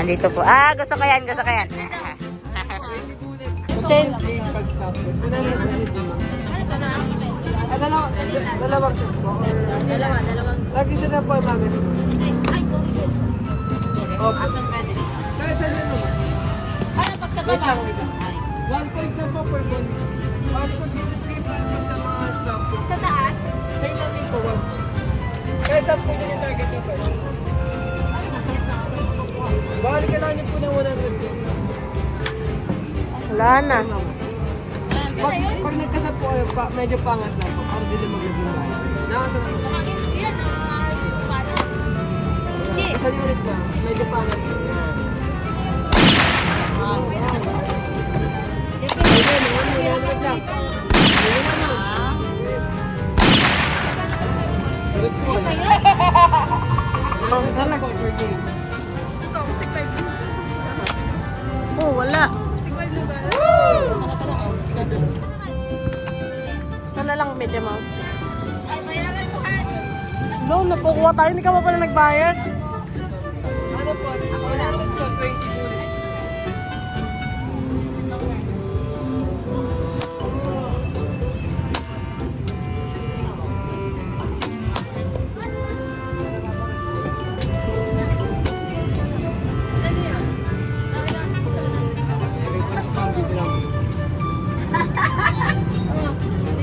Nandito po. Ah, gusto ko yan, gusto ko yan. Change game pag stop loss. 120 lang. Dalawang set po. Dalawang. Lagi siya na po ang magazine. Ay, sorry. Opo. Asan pwede? Kahit saan yun naman. Ano, pag sa Wait baba? lang, wait lang. 1 point lang po per ball. Bakit ito dito game pag sa mga stop loss? Sa taas? Same lang din po, 1 point. Kahit saan po yun yung target niyo po. Balik ka lang niyo po ng 100 points. Wala na. Pag nagkasap po kayo, medyo pangat lang po. Para din mag-review tayo. Nakasa na po. Yan, parang. Hindi. Isa din ulit po. Medyo pangat lang. Yan. Ayun, 100 lang. Ayun naman. Ulit po. 100 po per game. Oh, wala. Ito na lang, Mickey Mouse. Ay, mayaman ko ka. No, napukuha tayo. Hindi ka pa pala nagbayad. Ano po? 100 po, 20 ulit.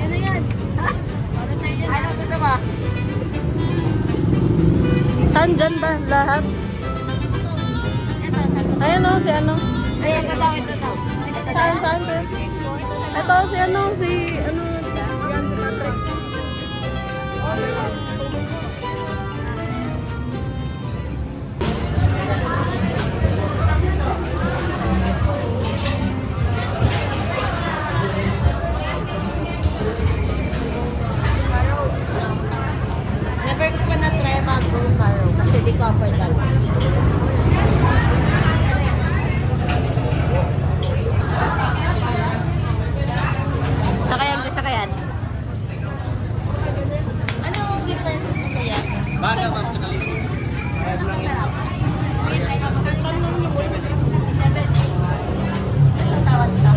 Ano yan? Para sa inyo. Ano gusto mo? Saan dyan ba? Lahat? Ito, saan ko? Ayun o, si ano? Ay, ito daw, ito daw. Saan, saan? Saan? Ito, si ano? Si ano? Yan, si Patrick. Never ko pa na-try mag-bone marrow kasi di ko afford that. Sakayan, sakayan. Ano ang difference ito sa yan? Baga, ma'am, tsaka libo. Ano ang sarap? Ano sa sawan ka?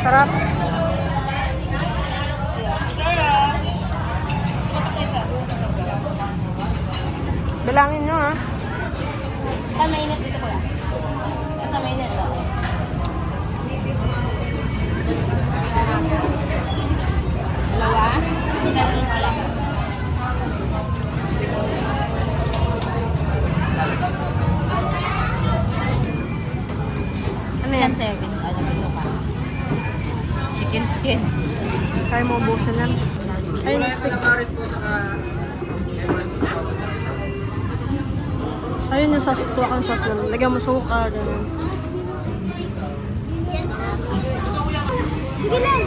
Sarap. Bilangin nyo, ha? Saan mainit dito ko yan? Saan mainit ba? Dalawa? Isa lang wala. Ano yan? 10-7. Ano dito pa? Chicken skin. Kaya mo ubusin yan. Ayun, stick. Ayun yung sauce. Kuha kang sauce lang. Lagyan mo suka. Ganun. Sige lang.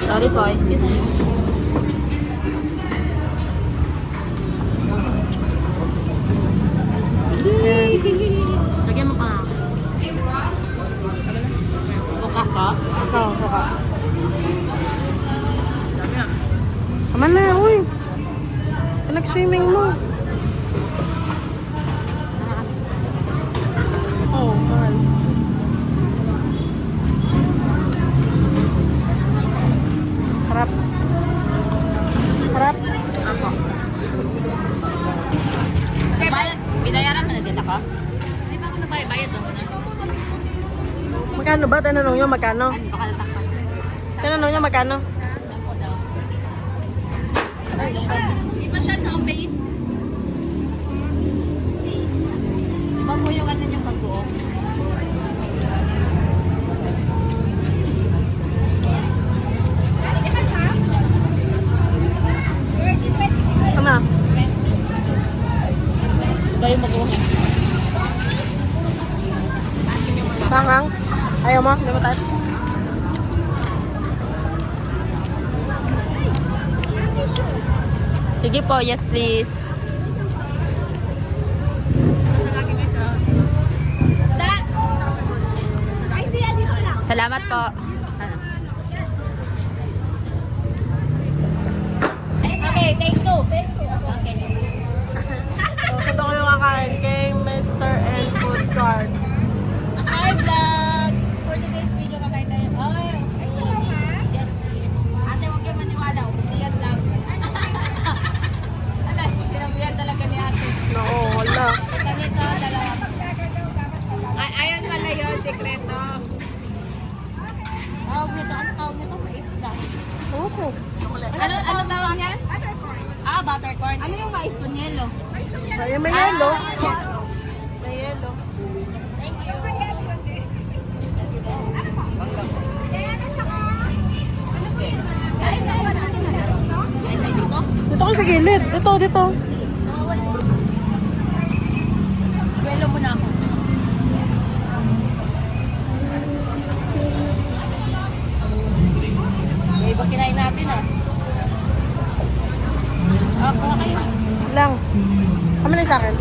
Sorry po, excuse me. Lagyan mo pa. Suka ka? Oo, suka. Sama na, uy. Nag-swimming mo. Oo, mahal. Sarap. Sarap. Apo. Bayad, binayaran mo na din ako? Di ba ako nabayad mo na? Magkano ba? Tinanong nyo magkano? Ano, baka natakpan. Tinanong nyo magkano? Ako daw. Ay, shucks. Di ba siya na base? Base. Di ba po yung ano yung pag-uong? Ano? Di ba yung mag-uong? Pangang? Ayaw mo? Hindi mo tayo? Sige po, yes please. Salamat po. Okay, take two. Okay. So, sa doon yung kakain kay Mr. and Food Cart. Hi, vlog! For today's video, kakain tayo. Ay, excellent. Yes, please. Ate, huwag kayo maniwala. Hindi yan vlogger. Alay, sinabihan talaga ni ate. Oo, wala. Isa nito, dalawa. Ay, ayun pala yun, sikreto. Tawag nito, ano tawag nito? Maisda. Oo. Ano tawag niyan? Buttercorn. Ah, buttercorn. Ano yung mais con yelo? Ay, may yellow. Ah, May yellow. thank you. Kain tayo kasi malaro, no? Kain tayo dito? Dito ko sa gilid. Dito. Yelo muna ako. May iba kinain natin ah. Ah, kuha kayo. Lang. Kami na sa akin.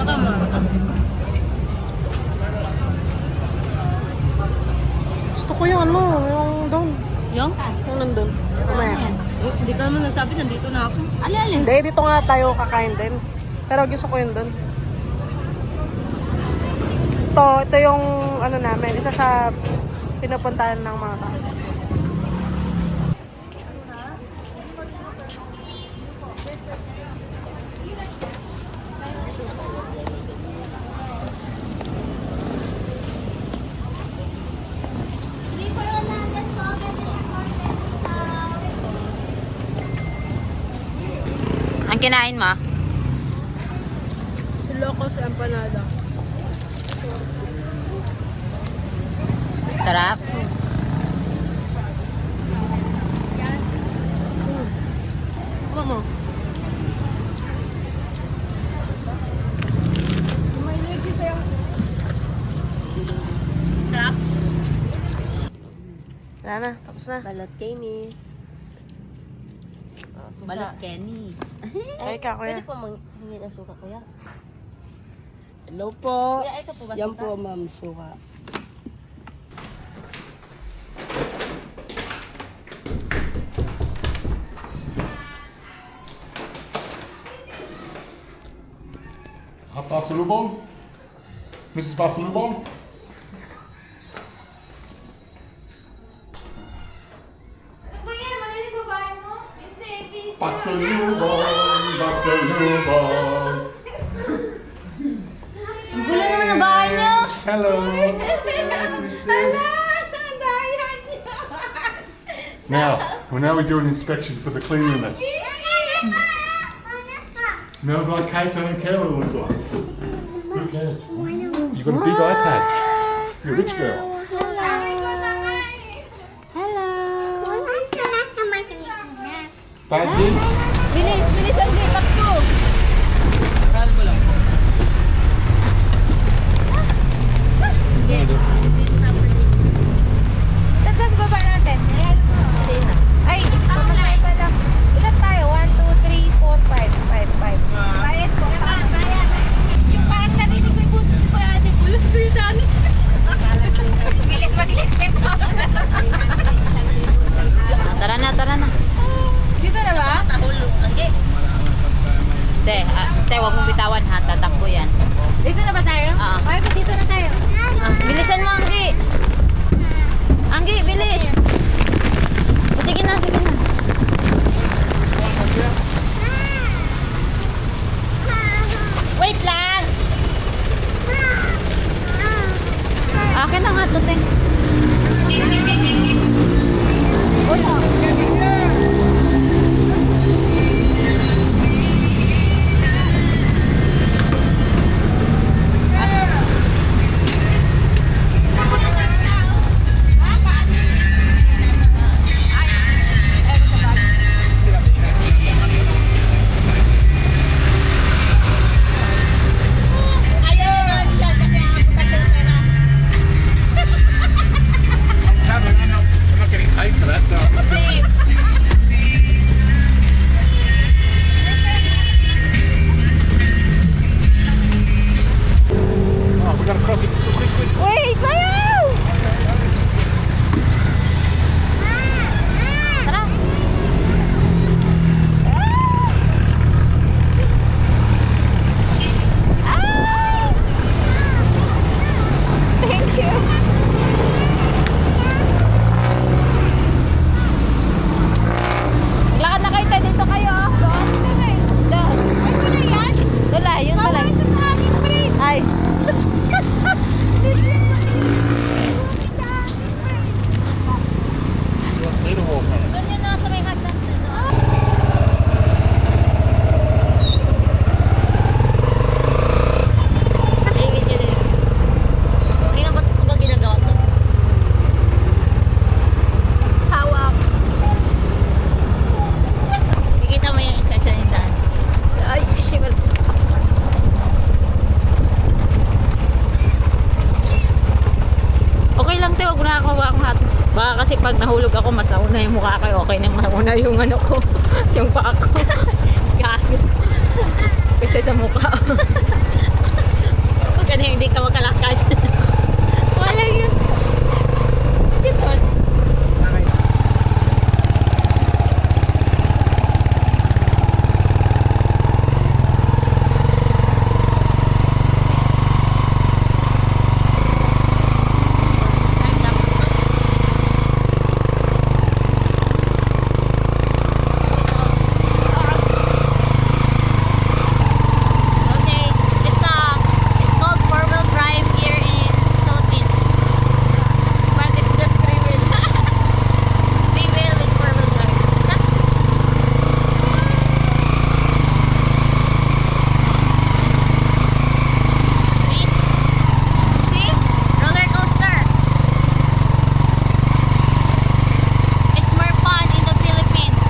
Ano mo? Gusto ko yung ano, yung doon. Yung? Yung nandun. Mamaya. Hindi ka naman nagsabi, nandito na ako. Alin? Hindi, dito nga tayo kakain din. Pero gusto ko yun doon. Ito yung ano namin, isa sa pinupuntahan ng mga tao. Ang kinain mo? Locos empanada. Sarap. Ano mo? Sarap. Wala na, tapos na. Balot Kenny. Balot Kenny. Ay ka, kuya. Pwede po manghingi ng suka, kuya? Hello po. Kuya, ito po ba Yan suka? po, ma'am, suka. Pasalubong? Mrs. Pasalubong? Kuya, malinis mo bahay mo? Hindi, busy. Pasalubong! Pasalubong! Gulo naman ang bahay niyo. Hello! Princess! Ang daya niya. Now we do an inspection for the cleanliness. Smells like cake, I don't care what it looks like. Who cares? You've got a big iPad. You're a rich girl. Sabi ko na nga eh. Badsy? Bilis ang gitap ko. Tapos baba natin. Ay, stop na pala. Ilan tayo? 1, 2, 3, 4, 5. 5. Bayad po. Bayad. Yung parang narinig ko yung boses ni Kuya Ate. Pulos ko yung dami. Bilis maglipit. Tara na. Dito na ba? Tahulog. Lagi. Te, wag mong bitawan ha. Tatakbo yan. Dito na ba tayo? Oo. Okay, dito na tayo. Bilisan mo, Anggi. Anggi, bilis. Sige na. Wait lang! Akin na nga to, Teng. Uy. Ayaw na siya kasi ang punta siya ng pera. Kasi pag nahulog ako, mas nauna yung mukha ko. Okay nang mauna yung ano ko. Yung paa ko. Gago. Kasi sa mukha. Pag hindi ka makalakad. Wala yun. Okay, it's called four-wheel drive here in Philippines. But it's just three-wheel. Three-wheel with four-wheel drive. See? See? Roller coaster. It's more fun in the Philippines.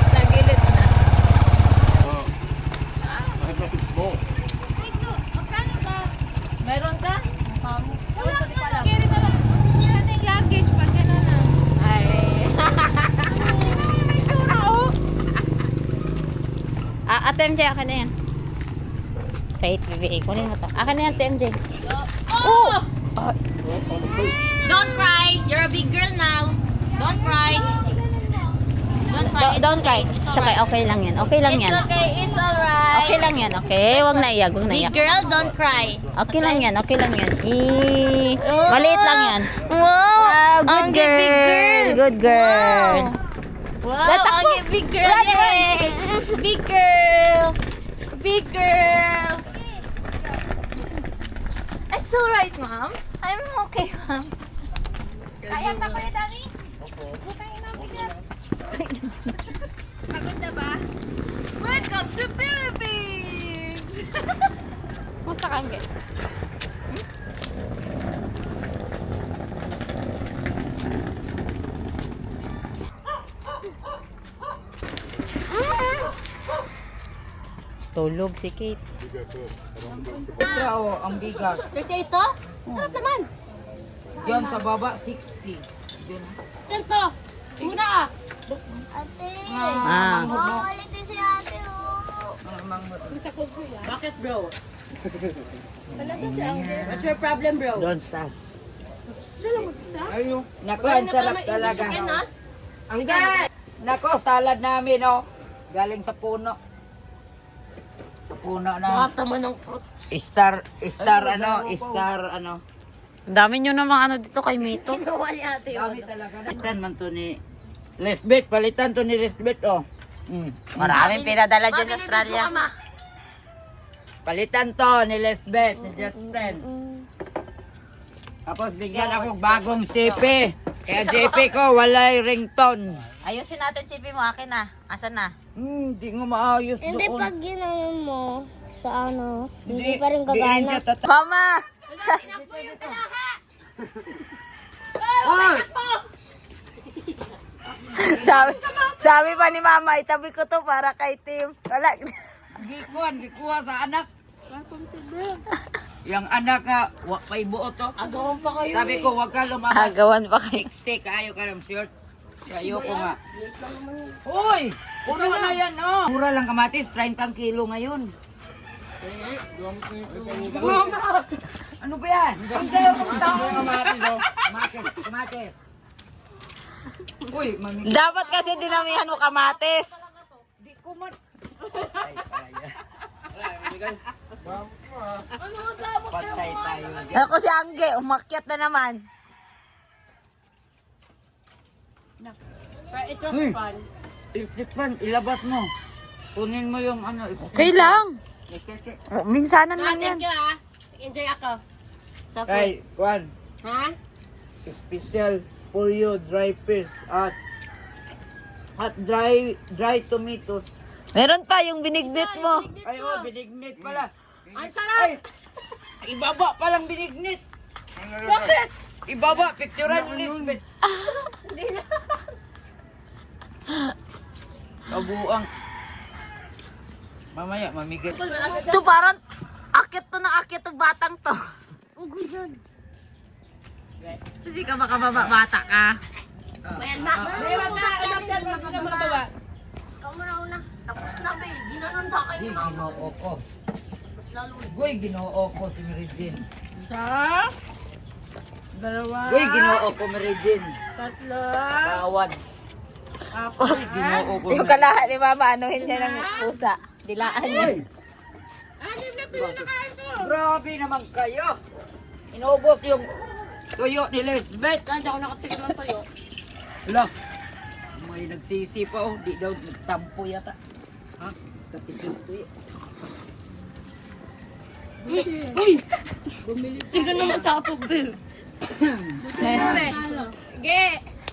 Nagilit na. I have nothing small. Meron ka? Carry na lang. Masisira na yung luggage pag gano'n na. Ay. Ate MJ, akin na yan. Faith, bibigay. Kunin mo to. Akin na yan, Ate MJ. Oh! Don't cry. You're a big girl now. Don't cry. Don't cry. Don't cry. It's It's okay, alright. okay lang yan. Okay lang yan. It's okay. It's alright. Okay lang yan, okay? Huwag na iyak, huwag na Big iyak. girl, don't cry. Okay lang yan, okay lang yan. Maliit lang yan. Wow! Wow, good Ang big girl. girl. Good girl. Wow! Tatakbo. Ang big girl. Run, run. Yay! Big girl. Big girl. It's alright, ma'am. I'm okay, ma'am. Kaya pa kuya Dani? Butang ina bigat. Pagod na ba? Welcome to Philippines! Kumusta ka, Angge? Tulog si Kate. You go first. Extra o, ang bigas. Ito ito? Sarap naman. Diyan sa baba, 60. Diyan. Ito. Muna ah. Ah. Mawalito si ate Bakit bro? What's your problem bro? Don't sas. Ayun. Naku, ang sarap talaga. Chicken ha? Ang ganda. Nako, salad namin, oh. Galing sa puno. Sa puno na. Tama ng fruit. Star ano. Ang dami nyo namang ano dito kay Mito. Kinuha ni ate yun. Dami talaga. Palitan man to ni Lesbeth. Palitan to ni Lesbeth, oh. Maraming pinadala dyan sa Australia. Palitan to ni Lesbeth, ni Justin. Tapos bigyan ako bagong CP. Kaya JP ko, walay ringtone. Ayusin natin CP mo, akin na. Asan na? Hindi nga maayos Hindi doon. pag ginano mo sa ano, hindi Di- pa rin di rin gagana. siya tata- Mama! Oy! sabi pa ni Mama, itabi ko to para kay Tim. Wala. Gikuha sa anak. Yung anak ka, wak pa'y buo to. Agawan pa kayo. Sabi ko, wag ka lumabas. Agawan pa kay. 60, kayo ka ng short. Ayoko nga. Uy! Puno na yan, oh! Mura lang kamatis, 30 kilo ngayon. Ano ba yan? Kamatis. Uy, mami. Dapat kasi dinamihan mo kamatis. Di ko man. Patay tayo. Ako si Angge, umakyat na naman. Itikpan, ilabas mo. Kunin mo yung ano. Okay lang. Minsanan lang yan. Thank you ah. Enjoy ako. Sa food. Kay, Juan, Ha? special for you, dry fish at dry tomatoes. Meron pa yung binignit mo. Ay, oh, binignit pala. Ang sarap! Ay, ibaba palang binignit. Bakit? Ibaba, picturean ulit. Kabuang. Mamaya, mamigay. Ito parang akit to ng akit to batang to. Kasi ka baka bata ka. Ayan, ma. Tapos na, babe. Ginanon sa akin Uy, yung mama. ginoo ko. Mas lalo. Uy, ginoo ko si Meridin. Isa. Dalawa. Uy, ginoo ko Meridin. Tatlo. Kawad. Apat. Ginoo ko. Yung kalahat ni mama, anuhin niya ng pusa. Dilaan niya. Anim na pila na kain ko. Grabe naman kayo. Inubos yung tuyo ni Lisbeth. Kaya hindi ako nakatikim ng tuyo. Wala. May nagsisi pa oh. Di daw nagtampo yata. Ha? Kapitin tuyo. Hindi ka naman tapog, babe. Sige.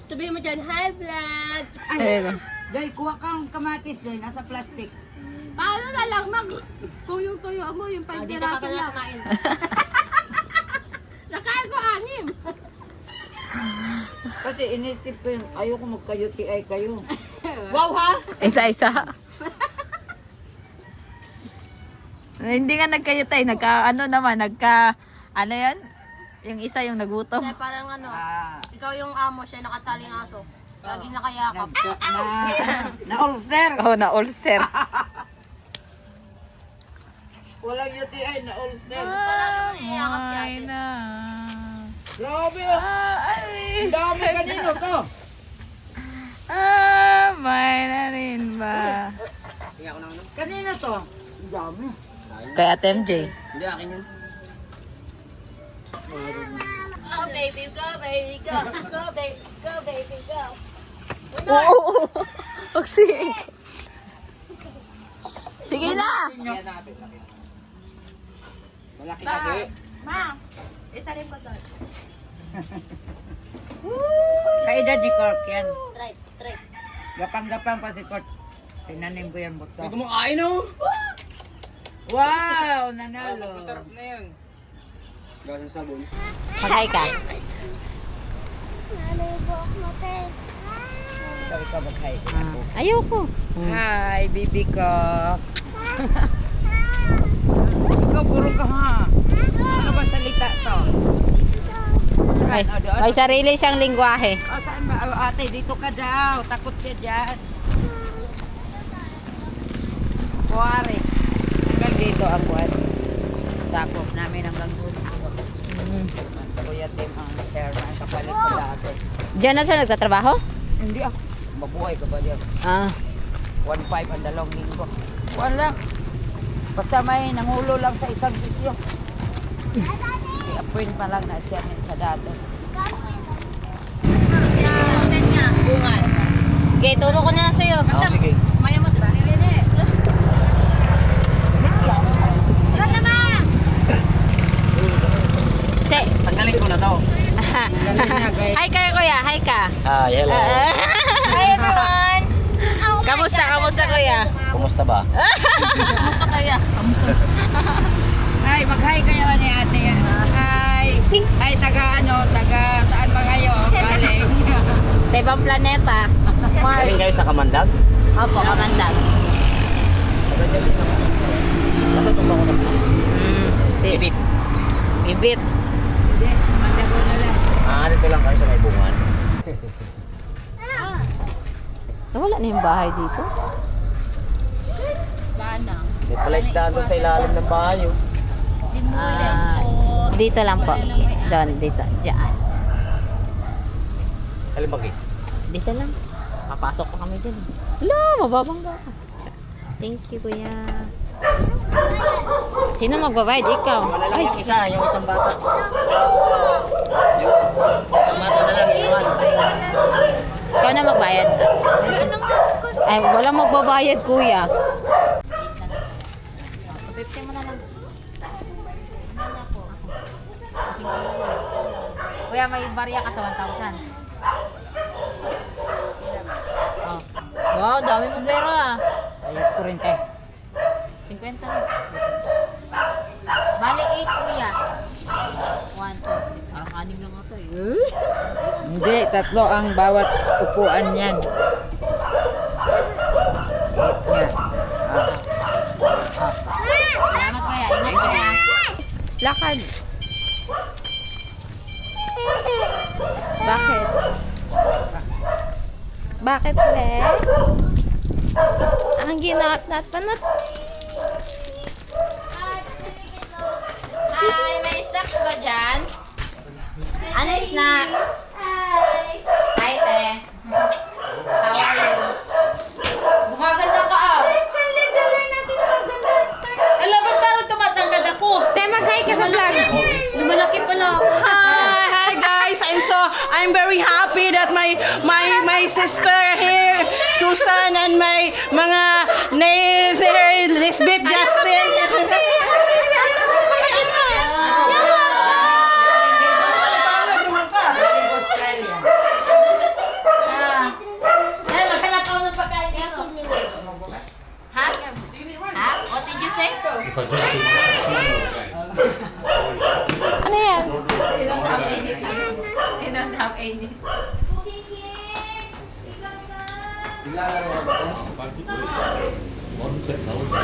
Sabihin mo dyan, hi vlog. Ayun. Day, kuha kang kamatis day. Nasa plastic. Paano na lang, mag... Kung yung tuyo mo, yung 5 Dito ka piraso na lang. kumain. Nakain ko 6. Kasi inisip ko yung ayoko magka-UTI kayo. Wow, ha? Isa-isa. Hindi nga nagkayutay, ano yan? Yung isa yung nagutom. Kaya parang ano, Ah, ikaw yung amo, siya nakataling aso. Lagi nakayakap. na-ulster. Oh, na-ulcer. Walang UTI, na-ulster. Parang nakayakap si ate. na. Grabe oh. Ang dami kanino to. May na rin ba? Kanino to? Ang dami. Kay Ate MJ. Oh, baby, go, baby, go. Go, baby, go, baby, go. Oo. Pagsi. Sige na. Malaki kasi. Ma, italim ko doon. Kaedad ni Cork yan. Try. Gapang-gapang pa si Cork. Tinanim ko yan buto. Hindi ko makain oh. Wow! Nanalo. Masarap na yan. Gasang sabon. Mag-hi ka. Ikaw mag-hi. Ayoko. Hi, bibi ko. Ikaw, puro ka ha. Ano ba salita to? May sarili siyang lingwahe. Oh, saan ba? Oh, ate, dito ka daw. Takot siya dyan. Kuwari. Hanggang dito ako at sakop namin hanggang dulo. Kuya Tim ang chairman kapalit sa dati. Diyan na siya nagtatrabaho? Hindi ako. Mabuhay ka ba diyan? Ah. 1.5 ang 2 linggo. Wala. Basta may nangulo lang sa isang sityo. I-appoint pa lang na siya sa dati. Saan nga? Bungan. Okay, turo ko na lang sa'yo. Oo, sige. Mayamot ba? Salat naman! Se. Tanggalin ko na to. Hi ka, kuya. Hi ka. Hi, hello. Hi, everyone! Kamusta, kuya? Kumusta ba? Kamusta kaya? Hi, mag-hi kayo ni ate. Hi. Hi, taga saan ba kayo? Galing. Sa ibang planeta. Galing kayo sa Kamandag? Opo, Kamandag. Taga-galing naman. Nasa tumba ko na plus. Sis. Ibit. Ibit. Hindi, mandago na lang. Dito lang kayo sa may bungan. Wala na yung bahay dito. May pala isdaan doon sa ilalim ng bahay oh. Dito lang po. Doon, dito. Diyan. Kalimbagi. Dito lang. Papasok pa kami dyan. Wala, mababangga ka. Thank you, kuya. Sino magbabayad? Ikaw. Wala lang yung isa, yung isang bata. Yung bata na lang, iwan. Ikaw na magbayad. Ay, wala magbabayad, kuya. 50 mo na lang. Kuya, may barya ka sa 1,000. Oh. Wow, dami mo pera. Ayat ko rin tayo. 50 na. Bali 8, kuya. 1, 2, 3. Parang 6 lang ito eh. Hindi, 3 ang bawat upuan yan. Lakad. Bakit? Bakit, Le? Ang ginat-nat panat. Hi, may snacks ba dyan? Ano yung snacks? Hi, te. How are you? Gumaganda ka ah. Alam, ba't parang tumatangkad ako? Te, mag-hi ka sa vlog. Lumalaki pala ako. Hi guys, I'm very happy that my sister here, Susan, and my mga nails here, Lisbeth, Justin. Australia. Maghanap ako ng pagkain dito. Ha? Ha? What did you say? If I don't do my Ano yan? They don't have any. plastic modern technology.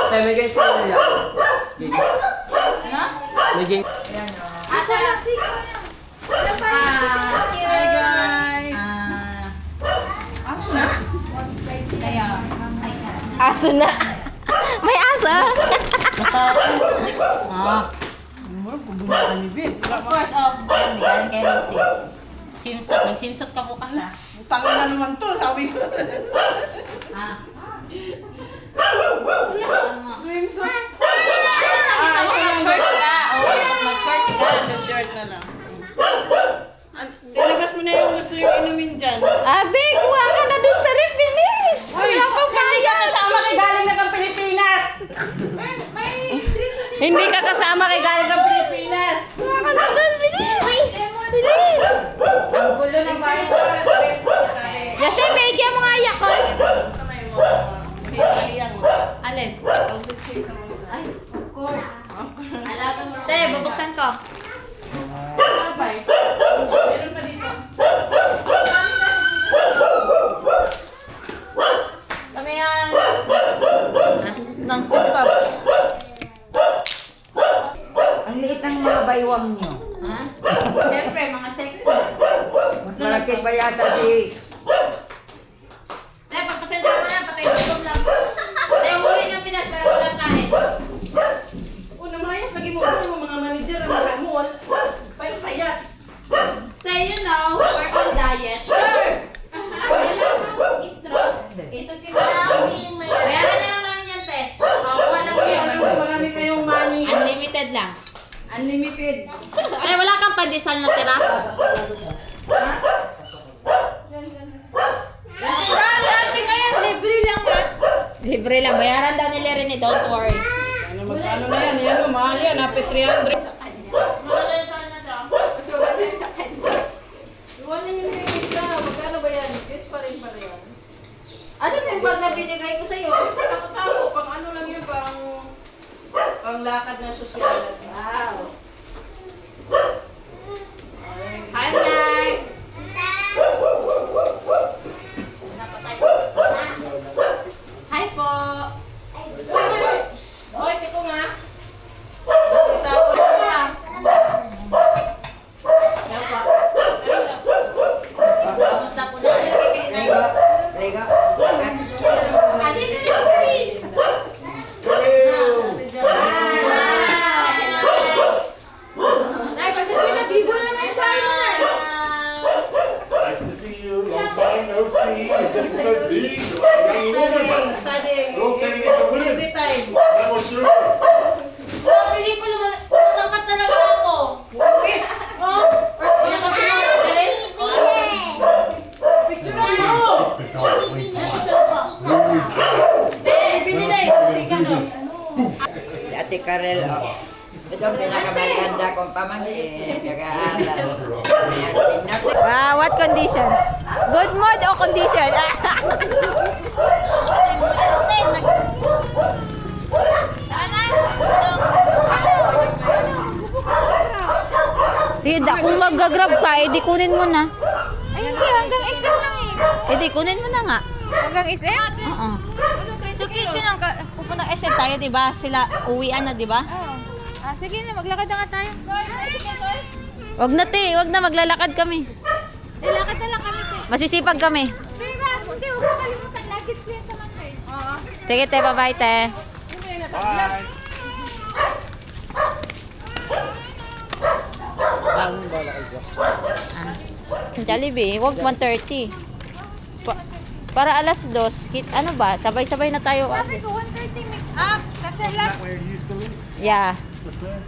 Tayo, may guys kayo nila. Gigs. May gigs. Ate! Hi guys. Kaya, Aso na. May aso. of course, yan, galing kay Rosie. Swimsuit. Nag-swimsuit ka bukas ah. Tangin na naman to, sabi ko. Ah. Swimsuit. Nakita mo mag-short ka. Oo, tapos mag-short ka. Sa shirt na lang. Ilabas mo na yung gusto yung inumin dyan. Abi, kuha ka na dun sa ref, bilis. Uy, hindi ka kasama kay galing na kang Pilipinas. Hindi ka kasama kay galing kang Pilipinas. Kuha ka na dun, bilis. Bilis. Ang gulo ng bahay. Justin, bigyan mo nga yakol. Kamay mo. Hiyang mo. Alin? Ay, of course. Alaga mo. Te, bubuksan ko. Abay. Meron pa dito. Kami yan. Nang kukap. Ang liit ng mga baywang nyo. Ha? Siyempre, mga sexy. Mas malaki pa yata si... Te, pagpasensya mo na, patay gutom lang. Te, umuwi ng Pinas para walang kain. Una mga yan, lagi mo yung mga manager ang mga mall. Payat. So, you know, we're on diet. Sure! Ito bayaran na lang namin yan, te. Kuha lang yan. Marami kayong money. Unlimited lang. Unlimited. Ay, wala kang pandesal na tira. Ate ngayon, libre lang ha. Libre lang. Bayaran daw nila rin eh. Don't worry. Ano magkano na yan? Yan o, mahal yan. Hapit 300. Iwan niya yung isa. Magkano ba yan? Yes pa rin yan. Ano yung bag na binigay ko sa'yo? Nakatapo. Pang ano lang yun. Pang lakad na sosyal. Wow. Hi guys! Hi po! Hoy, tiko nga. Kita ko siya. Yan pa. Kamusta po na? Liga. Liga. Ate, dito yung screen! Nay, pati pinabigo naman tayo na! Nice to see you. Long time no see. You're getting so big. You're getting older. Studying. You're all turning into women. Every time. How much you? Pili ko naman, tangkat talaga ako! Oh! Kaya ka pinakalit? Picture mo! The dog weighs much. Binilay. Hindi ka no. Si Ate Karel, oh. Ito ang pinakamaganda kong pamangkin. Nag-aaral. Ayan, tingnan ko. What condition? Good mood o condition? Rida, kung mag-grab ka, edi kunin mo na. Ay, hindi. Hanggang SM lang eh. Edi kunin mo na nga. Hanggang SM? Oo. So, sinang pupunta SM nag-iisip tayo, di ba? Sila uwian na, di ba? Sige na, maglakad na nga tayo. Wag na, te. Wag na. Maglalakad kami. Lakad na lang kami. Masisipag kami. Diba? Hindi, huwag mo kalimutan. Lagi kwenta man kayo. Oo. Sige, te. Bye-bye, te. Jollibee, wag 1:30. Para alas 2, ano ba? Sabay-sabay na tayo. Sabi ko, 1:30 meet up. Kasi last, Where you used to live? Yeah. Just there?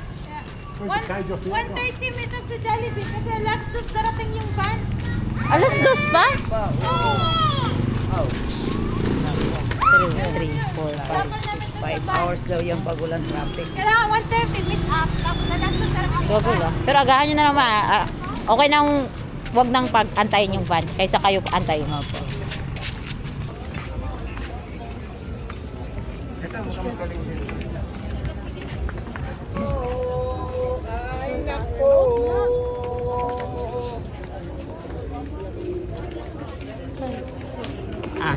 Where's the cage off the other? 1:30 meet up sa Jollibee. Kasi last 2 darating yung van. Alas 2 pa? 5 hours daw yung pagulan traffic. Kailangan 1:30 meet up. Tapos na last 2 darating yung Gogo lang. Pero agahan nyo na naman. Okay nang wag nang pag-antayin yung van kaysa kayo antayin.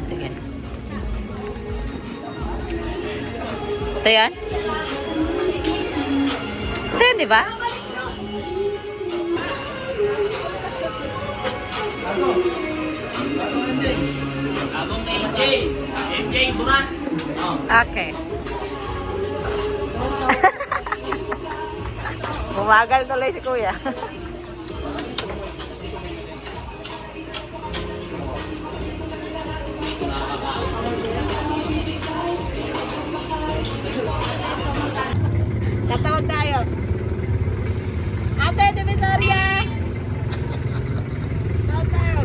Sige. Ito yan? Ito yun, di ba? Okay. Bumagal tuloy si Kuya. Tatawag tayo. Ate, Divisoria! Tawag tayo.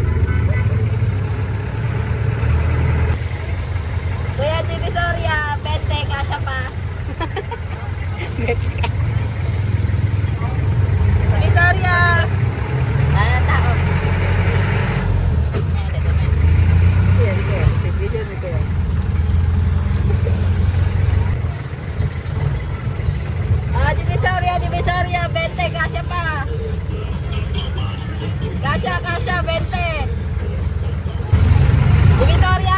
Kuya Divisoria, 20, kasya pa. Divisoria! Ano tao? Divisoria, 20, kasya pa. Kasya, 20. Divisoria,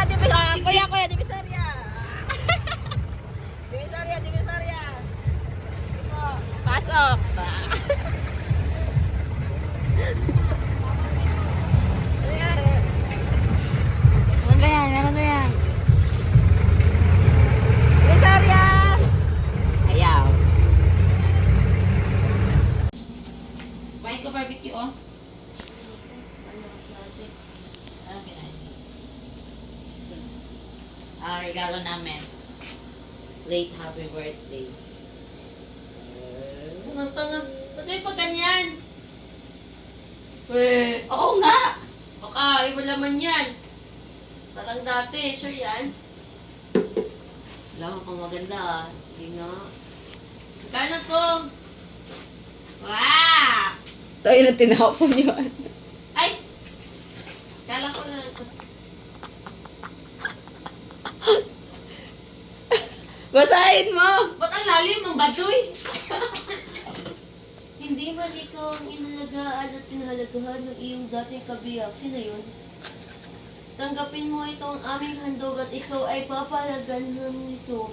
Kuya, Divisoria. Divisoria. Pasok. Meron ba yan? Divisoria! Ayaw. Bain ko barbecue, oh. Regalo namin. Late happy birthday. Ang tanga. Ba't may pa ganyan? Oo nga! Baka iba laman yan. Parang dati, sure yan. Alam kung maganda ah. Hindi nga. Kano to? Wow! Tayo na tinapon yun. Ay! Kala ko na. Basahin mo! Ba't ang lalim ang baduy? Hindi man ikaw ang inalagaan at pinahalagahan ng iyong dating kabiyak. Sino yun? Tanggapin mo itong aming handog at ikaw ay papalagan nito.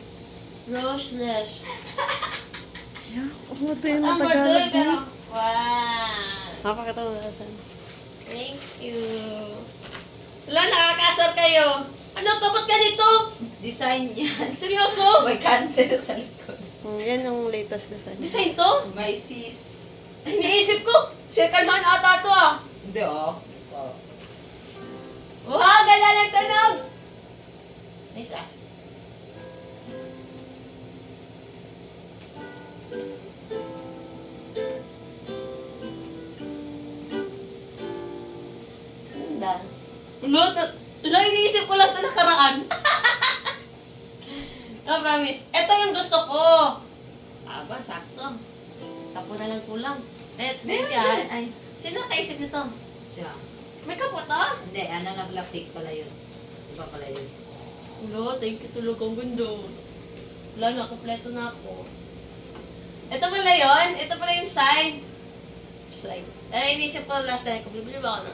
Roselesh. Oo, ito yung Ang baduy Tagalog. pero... Wow! Napakatawa na asan. Thank you. Wala, nakakasar kayo. Ano to? Ba't ganito? Design yan. Seryoso? May cancel sa likod. Yan yung latest na sa'yo. Design to? May sis. Iniisip ko. Second hand ata to ah. Hindi oh. Wow, ganda ng tunog! Nice ah. Ganda. Wala, iniisip ko lang ito nakaraan. No, promise. Ito yung gusto ko. Aba, sakto. Tapo na lang kulang. Meron ay. Sino nakaisip nito? Siya. May kapoto? Hindi, nag-fake pala yun. Iba pala yun. Hello, thank you tulog ang gundo. Wala na, kompleto na ako. Ito pala yun. Ito pala yung sign. Sign. Inisip ko last time ko, bibili ba ako na?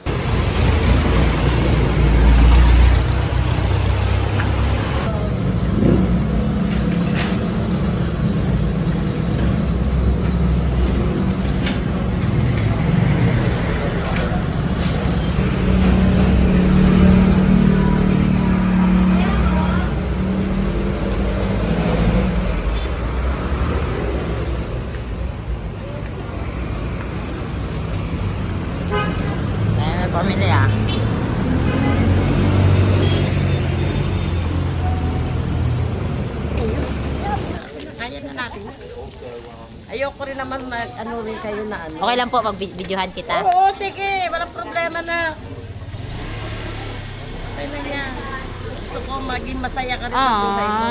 natin. Ayoko rin naman na ano rin kayo na ano. Okay lang po, mag-videohan kita. Oo, sige. Walang problema na. Okay na yan. Gusto ko maging masaya ka rin sa buhay mo.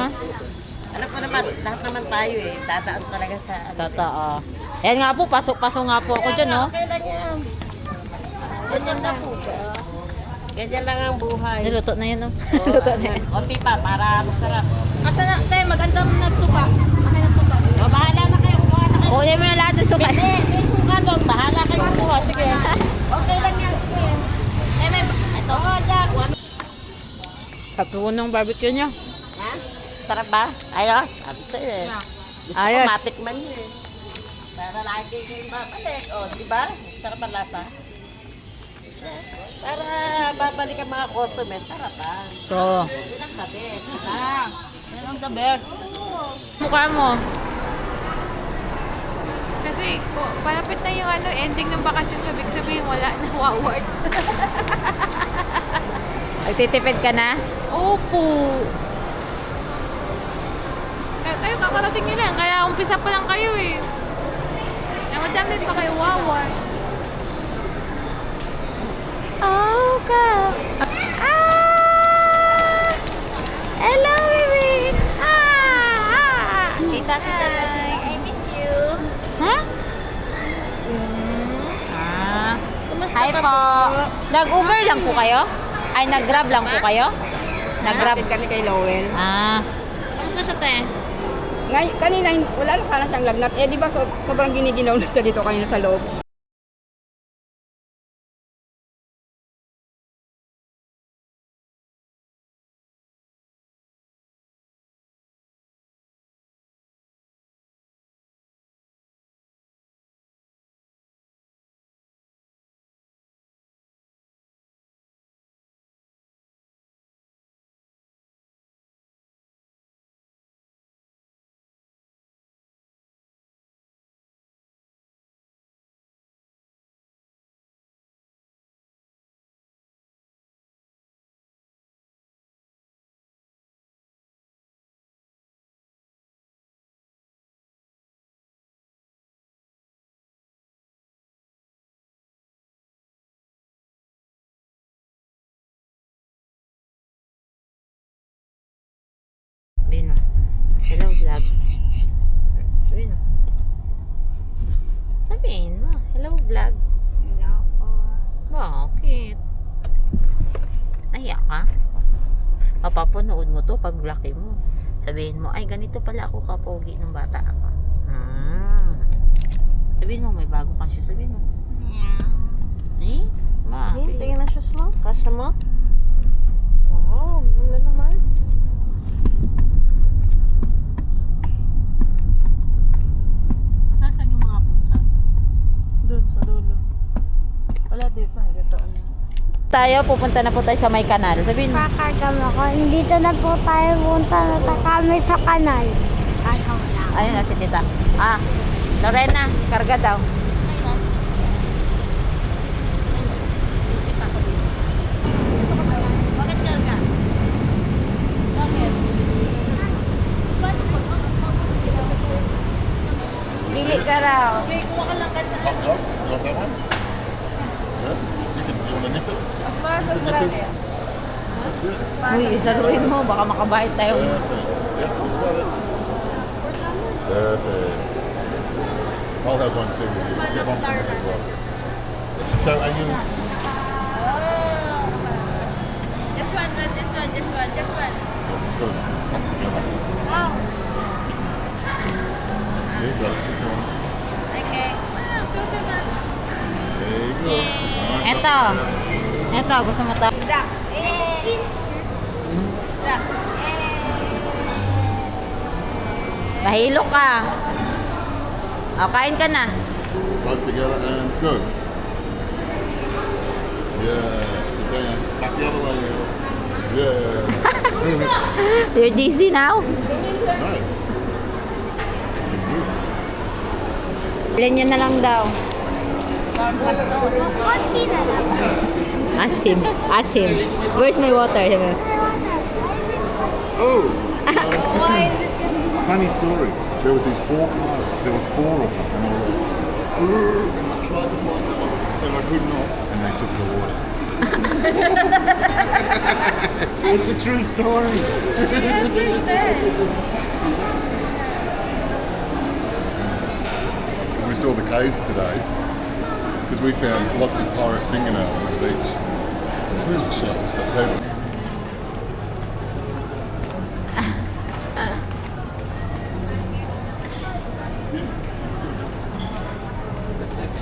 Alam ko naman, lahat naman tayo eh. Dadaan talaga sa ano. Totoo. Yan nga po, pasok-pasok nga po ako dyan, no? Okay lang yan. Ganyan na po. Ganyan lang ang buhay. Niluto na yun, no? Niluto na yan. Konti pa, para masarap. Asa na, tayo, magandang nagsuka. Akin na suka. O, bahala na kayo. Kuha na kayo. Kunin mo na lahat ng sukat. May suka doon. Bahala kayo kuha. Sige. Okay lang yan. Sige. Eh, may, ito. Oo, Jack. Kapunong barbecue niya. Ha? Sarap ba? Ayos. Sabi sa'yo eh. Gusto ko Ayos. matikman yun eh. Para lagi kayong babalik. O, di ba? Sarap ang lasa. Para babalik ang mga customer. Sarap ah. So, Yun ang the best. Yan ang the best. mukha mo. Kasi palapit na yung ending ng bakasyon ko, ibig sabihin wala na waward. Nagtitipid ka na? Opo. Kaya kayo kakarating nyo lang, kaya umpisa pa lang kayo eh. Kaya madami pa kayo waward. Oh, ka. Ah! Hello, baby! Kita kita. I miss you. Ha? Ah. Hi po. Nag-Uber lang po kayo? Ay, nag-Grab lang po kayo? Nag-Grab. Kami kay Lowell. Ah. Kamusta siya, te? Ngayon, kanina, wala na sana siyang lagnat. Eh, di ba sobrang giniginaw na siya dito kanina sa loob. Sabihin mo. Hello, vlog. Sabihin mo. Sabihin mo. Hello, vlog. Hello po. Bakit? Nahiya ka? Papapanood mo to pag laki mo. Sabihin mo, ay ganito pala ako kapogi nung bata ako. Sabihin mo, may bago kang shoes. Sabihin mo. Eh? Ma. Tingnan na shoes mo. Kasya mo. Wow, wala naman. Nasaan yung mga pusa? Doon sa dulo. Wala di pa. Dito ano. Tayo, pupunta na po tayo sa may kanal. Sabihin mo. Kakagam ako. Dito na po tayo punta na kami sa kanal. Ayun na si tita. Ah, Lorena, karga daw. Busy pa ako, busy. Bakit karga? Bili ka raw. Hot dog? You want that one? Yeah? You want to nip it? Mas mahal sa Australia. That's it. Uy, isaluin mo. Baka makabait tayo. Perfect. Yeah, that's about it. Perfect. I'll have one too. Get one for me as well. So are you... Oh. Just one, just one, just one, just one. You've got to stuck together. Oh. He's got it. He's doing it. Okay. Ah, close your mouth. There you go. Nice. Eto. Eto, gusto mo to? Zach. Zach. Mahilo ka. O, kain ka na. Both together and go. Yeah, to dance. Back the other way. Yeah. You're dizzy now? No. Ilan na lang daw. Konti na lang. Asim. Asim. Where's my water? Oh. Funny story. there was these 4 cars. There was 4 of them, and I was like, "Urgh," and I tried to find them, and I could not, and they took the water. It's a true story. Because we saw the caves today, because we found lots of pirate fingernails on the beach. Really shells, but they were.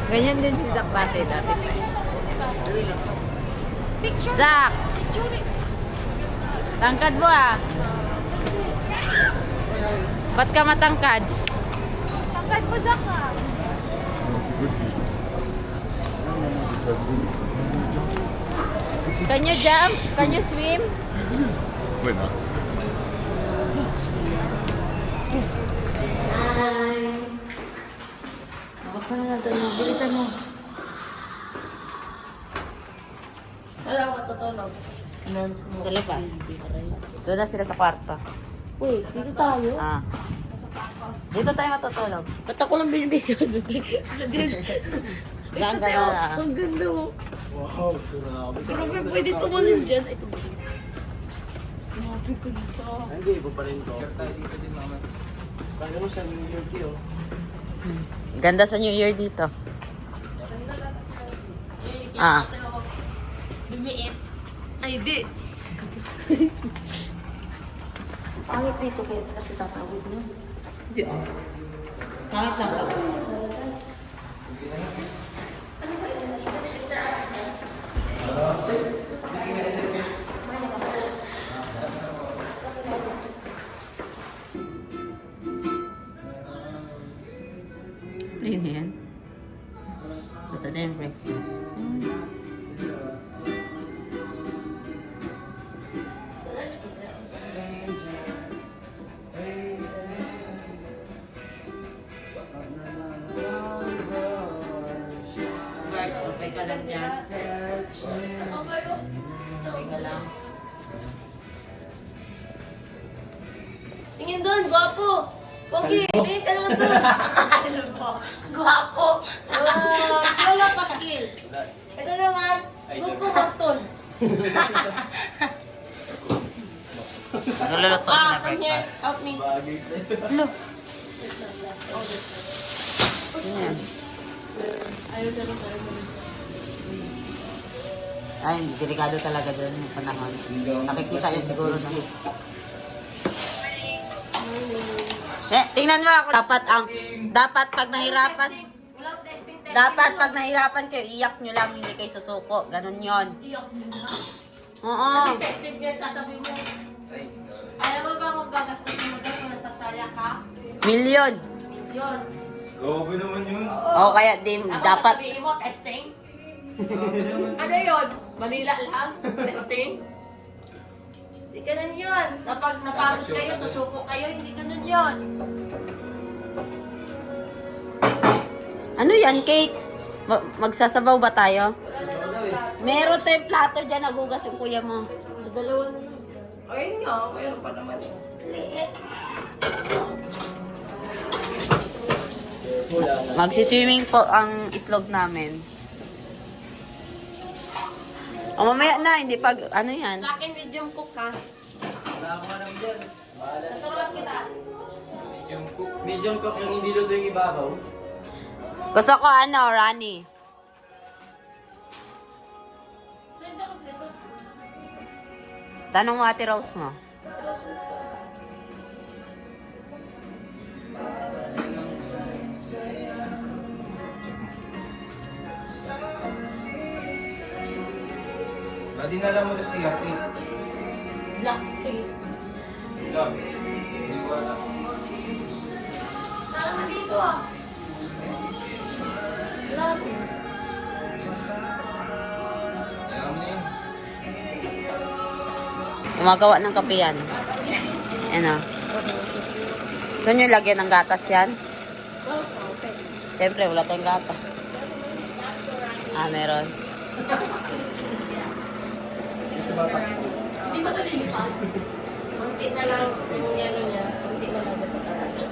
Ganyan din si Zach pati dati pa. Picture. Zach! Picture. Tangkad mo ah. Ba't ka matangkad? Tangkad mo, Zach, ah. Can you jump? Can you swim? We're not. Buksan na natin mo. Bilisan mo. Wala ako matutulog. Announce mo. Sa labas. Doon na sila sa kwarto. Wait, dito tayo? Ah. Dito tayo matutulog. Ba't ako lang binibigyan? Gaan gano'n na. Ang ganda mo. Wow, grabe. Pero pwede tumalin dyan. Ay, tumalin. Grabe ko dito. Hindi, iba pa rin to. Tayo dito din, mama. Kaya mo sa New York yun. Ganda sa New Year dito. Ah. Lumiit. Ay, di. Pangit dito kasi tatawid mo. Hindi ah. Kahit lang pag... Ayun na yan. Ito na yung breakfast. Guard, okay ka lang dyan. Okay ka lang. Tingin doon, gwapo. Pogi, tingin ka naman doon. Guwapo. Lola Pasquil. Ito naman, Gugu Marton. Nagluluto na Come here, breakfast. help me. Look. Ano yan? Ay, delikado talaga doon yung panahon. Nakikita niya siguro na. Tingnan mo ako. Dapat pag nahirapan kayo, iyak nyo lang, hindi kayo susuko. Ganon yon. Oo. Tested nga, sasabihin mo. Alam mo ba kung gagastos mo doon kung nasasaya ka? Million. Yun. Grabe naman yun. O kaya di, Tapos dapat. sasabihin mo, testing? Ano yun? Manila lang? Testing? Hindi ganun yun. Kapag napagod kayo, susuko kayo, hindi ganun yun. Ano yan, cake? Magsasabaw ba tayo? Meron tayong plato dyan, nagugas yung kuya mo. Dalawa na yun. Ayun nga, mayroon pa naman. Magsiswimming po ang itlog namin. O mamaya na, hindi pag, ano yan? Sa akin, medium cook ha. Wala ko alam dyan. Naturuan kita. Medium cook yung hindi luto yung ibabaw. Gusto ko ano, Rani. Tanong mo Ate Rose mo. Dinala mo na si Ate. Black, sige. Love. Hindi ko alam. Saan ka dito ah? Black. Alam mo na yun. Gumagawa ng kape yan. Ano? Gusto nyo lagyan ng gatas yan? Siyempre, wala tayong gatas. Ah, meron. Hindi ba ito lilipas? Kunti na lang yung yelo niya. Kunti na lang ito talaga.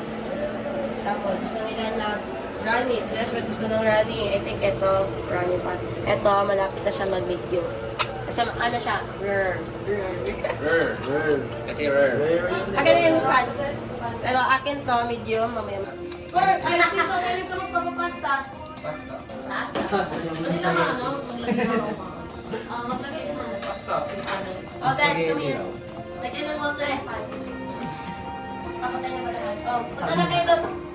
example, gusto nila na runny. Sila gusto ng runny. I think ito, runny pa. Ito, malapit na siya mag-medium. Kasi ano siya? Kasi rare. Akin na yung pan. Pero akin to, medium, mamaya. Kurt, ay, sino ngayon ka magpapapasta? Hindi naman, ano? Maglasin mo. Oh, guys, come here. Lagyan ng water and pan. Papatay na ba lahat? Oh, punta na kayo doon.